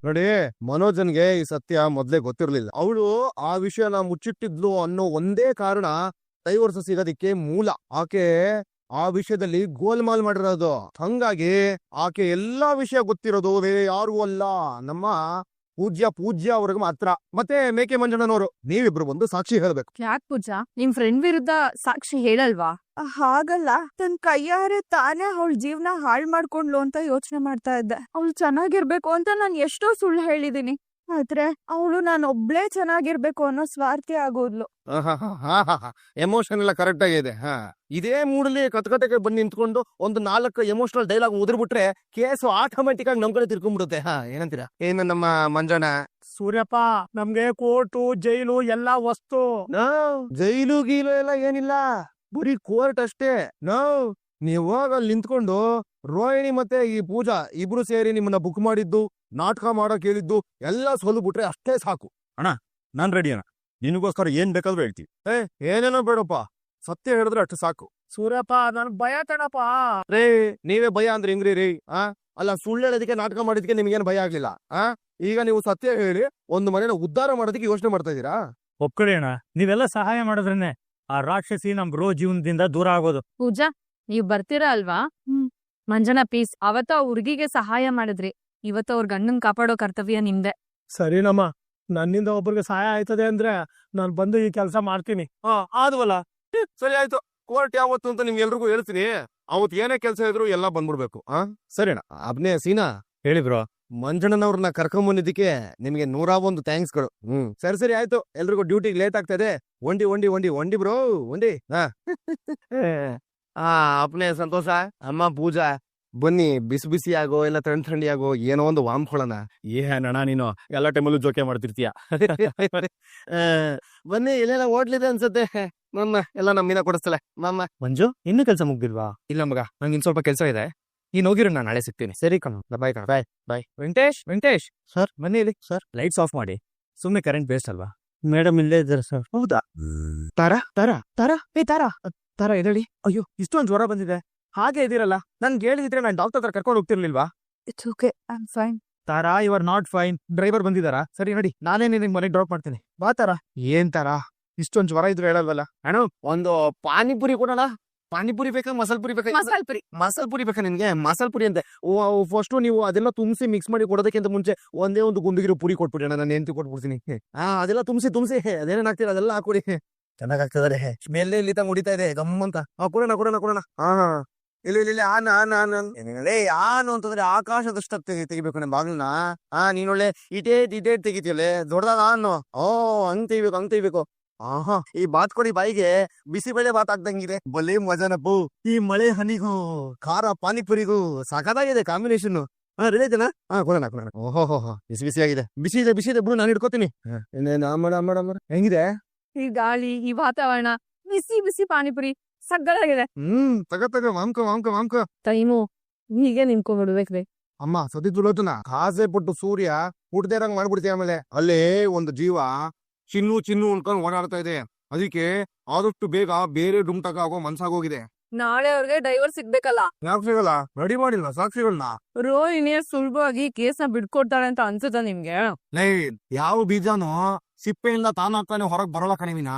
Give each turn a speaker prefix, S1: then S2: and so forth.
S1: ನೋಡಿ, ಮನೋಜನ್ಗೆ ಈ ಸತ್ಯ ಮೊದ್ಲೇ ಗೊತ್ತಿರ್ಲಿಲ್ಲ. ಅವಳು ಆ ವಿಷಯನ ಮುಚ್ಚಿಟ್ಟಿದ್ಲು ಅನ್ನೋ ಒಂದೇ ಕಾರಣ ಡೈವರ್ಸ್ ಸಿಗೋದಿಕ್ಕೆ ಮೂಲ. ಆಕೆ ಆ ವಿಷಯದಲ್ಲಿ ಗೋಲ್ಮಾಲ್ ಮಾಡಿರೋದು. ಹಂಗಾಗಿ ಆಕೆ ಎಲ್ಲಾ ವಿಷಯ ಗೊತ್ತಿರೋದು ಬೇರೆ ಯಾರು ಅಲ್ಲ, ನಮ್ಮ ಪೂಜ್ಯ ಅವ್ರಿಗೆ ಮಾತ್ರ. ಮತ್ತೆ ಮೇಕೆ ಮಂಜಣ್ಣನವರು, ನೀವಿಬ್ರು ಒಂದು ಸಾಕ್ಷಿ ಹೇಳ್ಬೇಕು.
S2: ಯಾಕ್ ಪೂಜಾ, ನಿಮ್ ಫ್ರೆಂಡ್ ವಿರುದ್ಧ ಸಾಕ್ಷಿ ಹೇಳಲ್ವಾ?
S3: ಹಾಗಲ್ಲ, ತನ್ ಕೈಯಾರೆ ತಾನೇ ಅವಳ ಜೀವನ ಹಾಳ್ ಮಾಡ್ಕೊಂಡ್ಲು ಅಂತ ಯೋಚನೆ ಮಾಡ್ತಾ ಇದ್ದೆ. ಅವಳು ಚೆನ್ನಾಗಿರ್ಬೇಕು ಅಂತ ನಾನ್ ಎಷ್ಟೋ ಸುಳ್ಳು ಹೇಳಿದೀನಿ. ಆದ್ರೆ ಅವಳು ನಾನು ಒಬ್ಳೇ ಚೆನ್ನಾಗಿರ್ಬೇಕು ಅನ್ನೋ ಸ್ವಾರ್ಥಿ ಆಗೋದ್ಲು.
S1: ಎಮೋಷನ್ ಎಲ್ಲ ಕರೆಕ್ಟ್ ಆಗಿದೆ. ಇದೇ ಮೂಡಲಿ ಕತ್ಕತೆಗೆ ಬಂದು ನಿಂತ್ಕೊಂಡು ಒಂದು 4 ಎಮೋಷನಲ್ ಡೈಲಾಗ್ ಉದ್ರಬಿಟ್ರೆ ಕೇಸು ಆಟೋಮೆಟಿಕ್ ಆಗಿ ನಮ್ ಕಡೆ ತಿರ್ಕೊಂಡ್ಬಿಡುತ್ತೆ. ಏನಂತೀರಾ? ಏನು ನಮ್ಮ ಮಂಜಣ್ಣ?
S4: ಸೂರ್ಯಪ್ಪ, ನಮ್ಗೆ ಕೋರ್ಟು ಜೈಲು ಎಲ್ಲಾ ವಸ್ತು.
S1: ಜೈಲು ಗೀಲು ಎಲ್ಲ ಏನಿಲ್ಲ, ಬರೀ ಕೋರ್ಟ್ ಅಷ್ಟೇ. ನೀವ್ ಹೋಗ ಅಲ್ಲಿ ನಿಂತ್ಕೊಂಡು ರೋಹಿಣಿ ಮತ್ತೆ ಈ ಪೂಜಾ ಇಬ್ರು ಸೇರಿ ನಿಮ್ಮನ್ನ ಬುಕ್ ಮಾಡಿದ್ದು, ನಾಟಕ ಮಾಡಕ್ ಹೇಳಿದ್ದು ಎಲ್ಲ ಸೋಲ್ಬಿಟ್ರೆ ಅಷ್ಟೇ ಸಾಕು.
S4: ನಾನ್ ರೆಡಿ ಅಣ್ಣ, ನಿನಗೋಸ್ಕರ ಏನ್ ಬೇಕಾದ್ರೂ ಹೇಳ್ತೀವಿ.
S1: ಏನೇನೋ ಬೇಡಪ್ಪ, ಸತ್ಯ ಹೇಳಿದ್ರೆ ಅಷ್ಟು ಸಾಕು.
S4: ಸೂರ್ಯಪ್ಪ, ನನ್ ಭಯ ಕಣಪ್ಪ.
S1: ರೇ, ನೀವೇ ಭಯ ಅಂದ್ರೆ ಹೆಂಗ್ರಿ ರೀ? ಅಲ್ಲ, ಸುಳ್ಳು ಹೇಳೋದಕ್ಕೆ ನಾಟಕ ಮಾಡೋದಕ್ಕೆ ನಿಮ್ಗೇನು ಭಯ ಆಗ್ಲಿಲ್ಲ? ಈಗ ನೀವು ಸತ್ಯ ಹೇಳಿ ಒಂದು ಮನೇನ ಉದ್ಧಾರ ಮಾಡೋದಕ್ಕೆ ಯೋಚನೆ ಮಾಡ್ತಾ ಇದೀರಾ?
S4: ಒಪ್ಕೊಳ್ಳಿ ಅಣ್ಣ, ನೀವೆಲ್ಲ ಸಹಾಯ ಮಾಡಿದ್ರೇನೆ ಆ ರಾಕ್ಷಸಿ ನಮ್ ಬ್ರೋ ಜೀವನದಿಂದ ದೂರ ಆಗೋದು.
S2: ಪೂಜಾ, ನೀವ್ ಬರ್ತೀರಾ ಅಲ್ವಾ? ಮಂಜನಾ ಪೀಸ್, ಅವತ್ತ ಹುಡ್ಗಿಗೆ ಸಹಾಯ ಮಾಡಿದ್ರಿ, ಇವತ್ತು ಅವ್ರ ಗಂಡನ್ ಕಾಪಾಡೋ ಕರ್ತವ್ಯ ನಿಮ್ದೆ.
S4: ಸರಿನಮ್ಮ, ನನ್ನಿಂದ ಒಬ್ಬರಿಗೆ ಸಹಾಯ ಆಯ್ತದೆ ಅಂದ್ರೆ ನಾನ್ ಬಂದು ಈ ಕೆಲಸ ಮಾಡ್ತೀನಿ.
S1: ಆದ್ವಲ್ಲ, ಸರಿ ಆಯ್ತು. ಕೋರ್ಟ್ ಯಾವತ್ತು ಅಂತ ನಿಮ್ಗೆಲ್ರಿಗೂ ಹೇಳ್ತೀನಿ. ಅವತ್ ಏನೇ ಕೆಲಸ ಇದ್ರು ಎಲ್ಲ ಬಂದ್ಬಿಡ್ಬೇಕು. ಸರಿನಾ? ಅಬ್ನೇ ಸೀನಾ
S4: ಹೇಳಿ ಬ್ರೋ.
S1: ಮಂಜಣ್ಣನವ್ರನ್ನ ಕರ್ಕೊಂಡ್ ಬಂದಿದ್ದಕ್ಕೆ ನಿಮ್ಗೆ 101 ಥ್ಯಾಂಕ್ಸ್ಗಳು. ಸರಿ ಆಯ್ತು. ಎಲ್ರಿಗೂ ಡ್ಯೂಟಿಗೆ ಲೇಟ್ ಆಗ್ತಾ ಇದೆ. ಒಂಡಿ ಬ್ರೋ, ಒಂಡಿ. ಅಪ್ನೆ ಸಂತೋಷ, ಅಮ್ಮ ಪೂಜಾ, ಬನ್ನಿ ಬಿಸಿ ಬಿಸಿ ಆಗೋ ಇಲ್ಲ ಥಂಡಿ ಆಗೋ ಏನೋ ಒಂದು ವಾಮ್ಕೊಳ್ಳೋಣ.
S4: ಏನಣ್ಣ ನೀನು ಎಲ್ಲ ಟೈಮಲ್ಲೂ ಜೋಕೆ ಮಾಡ್ತಿರ್ತೀಯ.
S1: ಬನ್ನಿ, ಎಲ್ಲೆಲ್ಲ ಹೋಟ್ಲಿದೆ ಅನ್ಸತ್ತೆ. ಮಮ್ಮ ಎಲ್ಲ ನಮ್ಮಿನ ಕೊಡಿಸ್ತಲೆ. ಮಮ್ಮ
S4: ಮಂಜು, ಇನ್ನೂ ಕೆಲಸ ಮುಗ್ದಿಲ್ವಾ?
S1: ಇಲ್ಲ ಮಗ, ನಂಗೆ ಇನ್ ಸ್ವಲ್ಪ ಕೆಲಸ ಇದೆ. ನೀನ್ ಹೋಗಿರು, ನಾನು ನಾಳೆ ಸಿಗ್ತೀನಿ.
S4: ಸರಿ ಕಣ, ಬಾಯ್ ಕಣ. ಬಾಯ್. ವೆಂಕಟೇಶ್ ಸರ್, ಬನ್ನಿ ಇಲ್ಲಿ. ಸರ್, ಲೈಟ್ಸ್ ಆಫ್ ಮಾಡಿ. ಸುಮ್ನೆ ಕರೆಂಟ್ ಬೇಸ್ಟ್ ಅಲ್ವಾ? ಮೇಡಮ್ ಇಲ್ಲೇ ಇದ್ದಾರೆ ಸರ್. ಹೌದಾ? ತಾರಾ ಎದಳಿ. ಅಯ್ಯೋ, ಇಷ್ಟೊಂದು ಜ್ವರ ಬಂದಿದೆ. ಹಾಗೆ ಇದಿರಲ್ಲ, ನನ್ಗೆ ಹೇಳಿದ್ರೆ ನಾನು ಡಾಕ್ಟರ್ ಹತ್ರ ಕರ್ಕೊಂಡು ಹೋಗ್ತಿರ್ಲಿಲ್ವಾ?
S3: It's okay, I am fine.
S4: Tara, you are not fine. Driver ಬಂದಿದಾರಾ? ಸರಿ ನಡಿ, ನಾನೇ ನಿನಗೆ ಮನೆಗೆ ಡ್ರಾಪ್ ಮಾಡ್ತೀನಿ. ಬಾ ತಾರಾ. ಏನ್ ತಾರಾ, ಇಷ್ಟೊಂದು ಜ್ವರ ಇದ್ರು ಹೇಳಲ್ವಲ್ಲ?
S1: ಅಣ್ಣ, ಒಂದು ಪಾನಿಪುರಿ ಕೊಡೋಣ. ಪಾನಿಪುರಿ ಬೇಕಾ ಮಸಾಲ ಪುರಿ ಬೇಕಾ? ಮಸಾಲ ಪುರಿ ಬೇಕಾ ನಿನ್ಗೆ? ಮಸಾಲ ಪುರಿ ಅಂತೆ. ಫಸ್ಟ್ ನೀವು ಅದೆಲ್ಲ ತುಂಬಿಸಿ ಮಿಕ್ಸ್ ಮಾಡಿ ಕೊಡೋದಕ್ಕಿಂತ ಮುಂಚೆ ಒಂದೇ ಒಂದು ಗುಂಡಿಗಿರೋ ಪುರಿ ಕೊಟ್ಬಿಡಿ ಅಣ್ಣ, ನಾನು ಹೆಂಡತಿ ಕೊಟ್ಬಿಡ್ತೀನಿ. ಅದೆಲ್ಲ ತುಂಬಿಸಿ ಅದೇನೇನ್ ಹಾಕ್ತೀರ ಅದೆಲ್ಲ ಹಾಕೊಡಿ. ಚೆನ್ನಾಗ್ ಆಗ್ತದೆ. ಮೇಲೆ ಇಲ್ಲಿ ತಂಗ್ ಹೊಡಿತಾ ಇದೆ ಗಮ್ಮಂತ. ಕೊಡೋಣ. ಇಲ್ಲ ಆನು ಅಂತಂದ್ರೆ ಆಕಾಶದಷ್ಟ ತೆಗಿಬೇಕು ನನ್ನ ಬಾಗ್ಲನ್ನ. ನೀನೊಳ್ಳೆ ಇಟೇ ತೆಗಿತೀಯಲ್ಲೇ ದೊಡ್ಡದಾದ ಆನು. ಹಂಗ್ ತೆಗಿಬೇಕು. ಈ ಬಾತ್ ಕೊಡಿ ಬಾಯಿಗೆ, ಬಿಸಿ ಬೆಳೆ ಬಾತ್ ಆಗ್ದಂಗಿದೆ. ಬಲೇ ಮಜಾನಪ್ಪು. ಈ ಮಳೆ ಹನಿಗೂ ಖಾರ ಪಾನಿಪುರಿಗೂ ಸಖತ್ತಾಗಿದೆ ಕಾಂಬಿನೇಷನ್. ರೆಡಿ ಆಯ್ತೇನಾ? ಕೊಡೋಣ. ಓಹೋ, ಬಿಸಿ ಆಗಿದೆ. ಬಿಸಿ ಇದೆ ಬಿಡು, ನಾನು ಹಿಡ್ಕೋತೀನಿ. ಹೆಂಗಿದೆ
S2: ಈ ಗಾಳಿ, ಈ ವಾತಾವರಣ, ಬಿಸಿ ಪಾನಿಪುರಿ ಸಗ್ಗದಾಗಿದೆ.
S1: ತಗ ಮಾಂಕ.
S2: ಟೈಮು ಹೀಗೆ ನಿಂತ್ಕೊಂಡ್ಬಿಡ್ಬೇಕ್ರಿ.
S1: ಅಮ್ಮ ಸದಿದ್ದುಲೋತನ ಕಾಸೆ ಪಟ್ಟು ಸೂರ್ಯ ಹುಡ್ದೇರಂಗ್ ಮಾಡ್ಬಿಡ್ತೀಯ. ಆಮೇಲೆ ಅಲ್ಲೇ ಒಂದು ಜೀವ ಚಿನ್ನು ಅನ್ಕೊಂಡು ಓಡಾಡ್ತಾ ಇದೆ. ಅದಕ್ಕೆ ಆದಷ್ಟು ಬೇಗ ಬೇರೆ ಡುಮ್ಟಕ ಆಗೋ ಮನ್ಸಾಗೋಗಿದೆ.
S2: ನಾಳೆ ಅವ್ರಿಗೆ ಡೈವರ್ಸ್ ಸಿಗ್ಬೇಕಲ್ಲ?
S1: ಯಾಕೆ ಸಿಗಲ್ಲ? ರೆಡಿ ಮಾಡಿಲ್ಲ ಸಾಕ್ಷಿಗಳನ್ನ.
S2: ರೋಹಿಣಿಯ ಸುಲಭವಾಗಿ ಕೇಸ್ನ ಬಿಡ್ಕೊಡ್ತಾಳೆ ಅಂತ ಅನ್ಸುತ್ತ ನಿಮ್ಗೆ?
S1: ಯಾವ ಬೀಜಾನು ಸಿಪ್ಪೆಯಿಂದ ತಾನಾಗ್ತಾನೆ ಹೊರಗ್ ಬರೋಲ್ಲ ಕಣಿವಿನ.